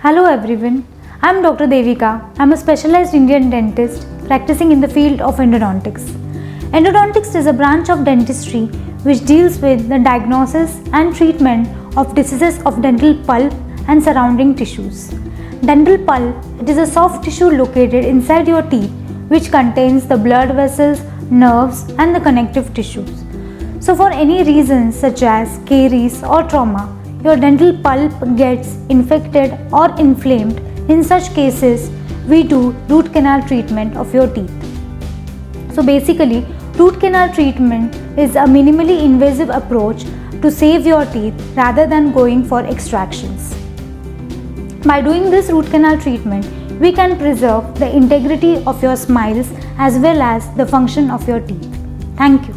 Hello everyone, I am Dr. Devika. I am a specialized Indian dentist practicing in the field of endodontics. Endodontics is a branch of dentistry which deals with the diagnosis and treatment of diseases of dental pulp and surrounding tissues. Dental pulp, it is a soft tissue located inside your teeth which contains the blood vessels, nerves and the connective tissues. So for any reasons such as caries or trauma, your dental pulp gets infected or inflamed. In such cases, we do root canal treatment of your teeth. So basically, root canal treatment is a minimally invasive approach to save your teeth rather than going for extractions. By doing this root canal treatment, we can preserve the integrity of your smiles as well as the function of your teeth. Thank you.